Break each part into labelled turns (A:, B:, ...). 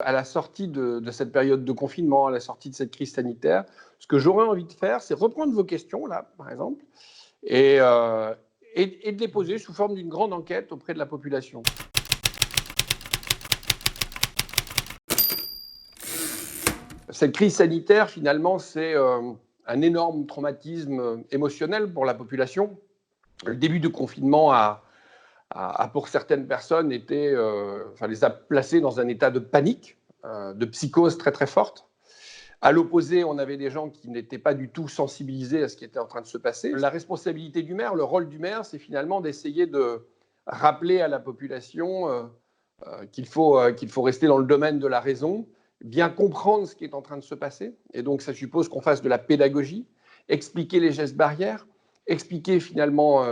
A: À la sortie de cette période de confinement, à la sortie de cette crise sanitaire, ce que j'aurais envie de faire, c'est reprendre vos questions, là, par exemple, et de les poser sous forme d'une grande enquête auprès de la population. Cette crise sanitaire, finalement, c'est un énorme traumatisme émotionnel pour la population. Le début du confinement pour certaines personnes, les a placées dans un état de panique, de psychose très très forte. À l'opposé, on avait des gens qui n'étaient pas du tout sensibilisés à ce qui était en train de se passer. La responsabilité du maire, le rôle du maire, c'est finalement d'essayer de rappeler à la population qu'il faut rester dans le domaine de la raison, bien comprendre ce qui est en train de se passer. Et donc, ça suppose qu'on fasse de la pédagogie, expliquer les gestes barrières, expliquer finalement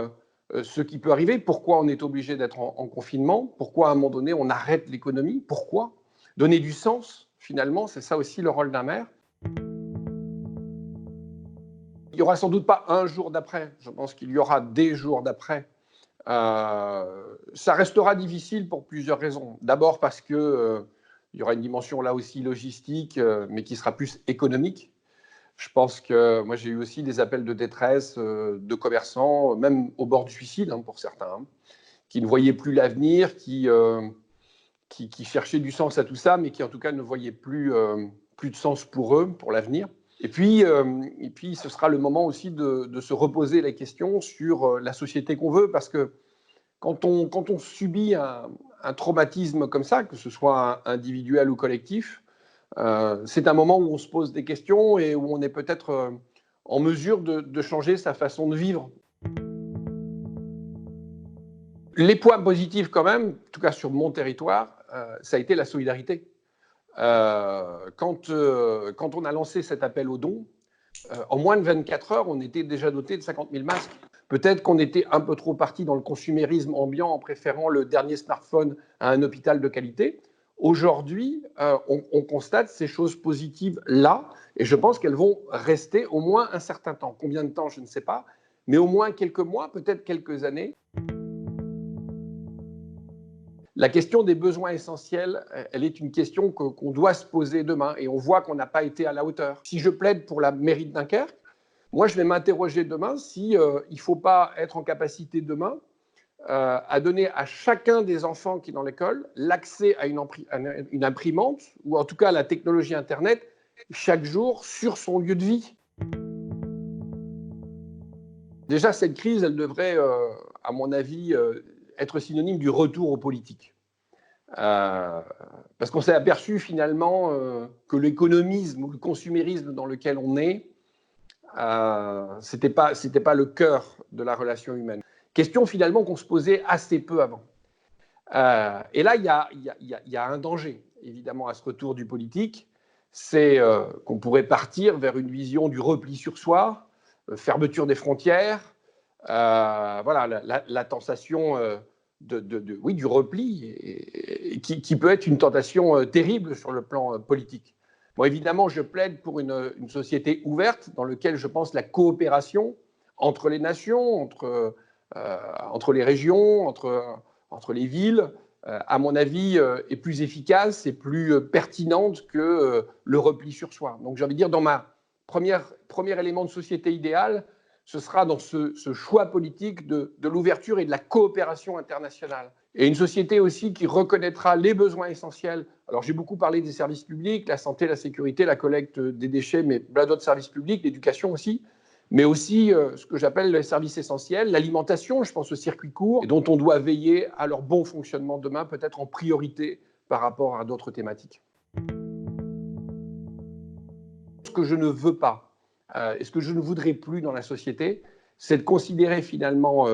A: ce qui peut arriver, pourquoi on est obligé d'être en confinement, pourquoi à un moment donné on arrête l'économie, pourquoi. Donner du sens, finalement, c'est ça aussi le rôle d'un maire. Il n'y aura sans doute pas un jour d'après, je pense qu'il y aura des jours d'après. Ça restera difficile pour plusieurs raisons. D'abord parce qu'il y aura une dimension là aussi logistique, mais qui sera plus économique. Je pense que moi j'ai eu aussi des appels de détresse de commerçants, même au bord du suicide pour certains, qui ne voyaient plus l'avenir, qui cherchaient du sens à tout ça, mais qui en tout cas ne voyaient plus de sens pour eux, pour l'avenir. Et puis, ce sera le moment aussi de se reposer la question sur la société qu'on veut, parce que quand on subit un traumatisme comme ça, que ce soit individuel ou collectif, c'est un moment où on se pose des questions et où on est peut-être en mesure de changer sa façon de vivre. Les points positifs quand même, en tout cas sur mon territoire, ça a été la solidarité. Quand on a lancé cet appel aux dons, en moins de 24 heures, on était déjà doté de 50 000 masques. Peut-être qu'on était un peu trop parti dans le consumérisme ambiant en préférant le dernier smartphone à un hôpital de qualité. Aujourd'hui, on constate ces choses positives-là, et je pense qu'elles vont rester au moins un certain temps. Combien de temps, je ne sais pas, mais au moins quelques mois, peut-être quelques années. La question des besoins essentiels, elle est une question qu'on doit se poser demain, et on voit qu'on n'a pas été à la hauteur. Si je plaide pour la mairie de Dunkerque, moi je vais m'interroger demain si il ne faut pas être en capacité demain à donner à chacun des enfants qui est dans l'école l'accès à une imprimante, ou en tout cas à la technologie Internet, chaque jour sur son lieu de vie. Déjà, cette crise, elle devrait, à mon avis, être synonyme du retour aux politiques. Parce qu'on s'est aperçu finalement que l'économisme ou le consumérisme dans lequel on est, c'était pas le cœur de la relation humaine. Question finalement qu'on se posait assez peu avant. Et là, il y a un danger, évidemment, à ce retour du politique, c'est qu'on pourrait partir vers une vision du repli sur soi, fermeture des frontières, voilà, la tentation du repli, et qui peut être une tentation terrible sur le plan politique. Bon, évidemment, je plaide pour une société ouverte dans laquelle je pense la coopération entre les nations, entre les régions, entre les villes, à mon avis, est plus efficace et plus pertinente que le repli sur soi. Donc j'ai envie de dire, dans ma premier élément de société idéale, ce sera dans ce choix politique de l'ouverture et de la coopération internationale. Et une société aussi qui reconnaîtra les besoins essentiels. Alors j'ai beaucoup parlé des services publics, la santé, la sécurité, la collecte des déchets, mais plein d'autres services publics, l'éducation aussi, mais aussi ce que j'appelle les services essentiels, l'alimentation, je pense aux circuits courts, et dont on doit veiller à leur bon fonctionnement demain, peut-être en priorité par rapport à d'autres thématiques. Ce que je ne veux pas, et ce que je ne voudrais plus dans la société, c'est de considérer finalement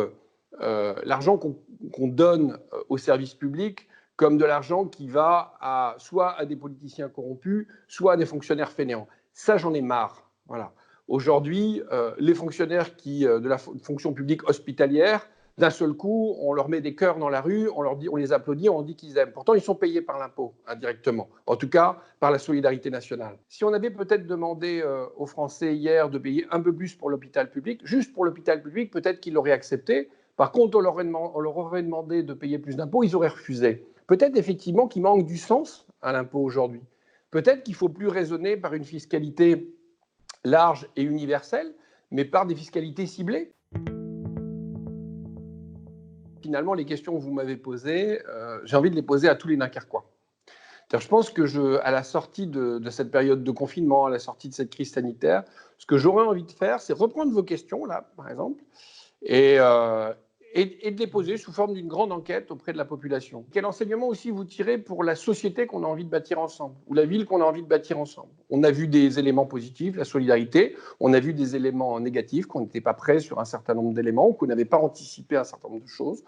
A: l'argent qu'on donne aux services publics comme de l'argent qui va soit à des politiciens corrompus, soit à des fonctionnaires fainéants. Ça, j'en ai marre. Voilà. Aujourd'hui, les fonctionnaires de la fonction publique hospitalière, d'un seul coup, on leur met des cœurs dans la rue, on les applaudit, on dit qu'ils aiment. Pourtant, ils sont payés par l'impôt, indirectement. En tout cas, par la solidarité nationale. Si on avait peut-être demandé aux Français hier de payer un peu plus pour l'hôpital public, juste pour l'hôpital public, peut-être qu'ils l'auraient accepté. Par contre, on leur aurait demandé de payer plus d'impôts, ils auraient refusé. Peut-être effectivement qu'il manque du sens à l'impôt aujourd'hui. Peut-être qu'il ne faut plus raisonner par une fiscalité large et universelle, mais par des fiscalités ciblées. Finalement, les questions que vous m'avez posées, j'ai envie de les poser à tous les Dunkerquois. Je pense que à la sortie de cette période de confinement, à la sortie de cette crise sanitaire, ce que j'aurais envie de faire, c'est reprendre vos questions, là, par exemple, et de les poser sous forme d'une grande enquête auprès de la population. Quel enseignement aussi vous tirez pour la société qu'on a envie de bâtir ensemble, ou la ville qu'on a envie de bâtir ensemble? On a vu des éléments positifs, la solidarité, on a vu des éléments négatifs, qu'on n'était pas prêt sur un certain nombre d'éléments, ou qu'on n'avait pas anticipé un certain nombre de choses.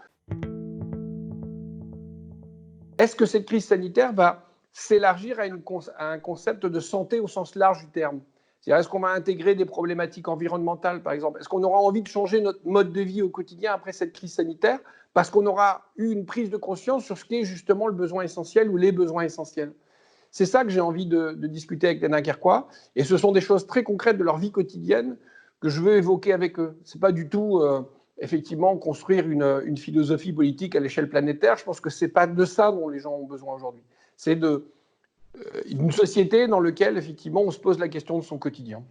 A: Est-ce que cette crise sanitaire va s'élargir à un concept de santé au sens large du terme? C'est-à-dire, est-ce qu'on va intégrer des problématiques environnementales, par exemple? Est-ce qu'on aura envie de changer notre mode de vie au quotidien après cette crise sanitaire parce qu'on aura eu une prise de conscience sur ce qui est justement le besoin essentiel ou les besoins essentiels? C'est ça que j'ai envie de discuter avec les Dunkerquois, et ce sont des choses très concrètes de leur vie quotidienne que je veux évoquer avec eux. Ce n'est pas du tout, effectivement, construire une philosophie politique à l'échelle planétaire. Je pense que ce n'est pas de ça dont les gens ont besoin aujourd'hui. C'est d'une société dans laquelle, effectivement, on se pose la question de son quotidien.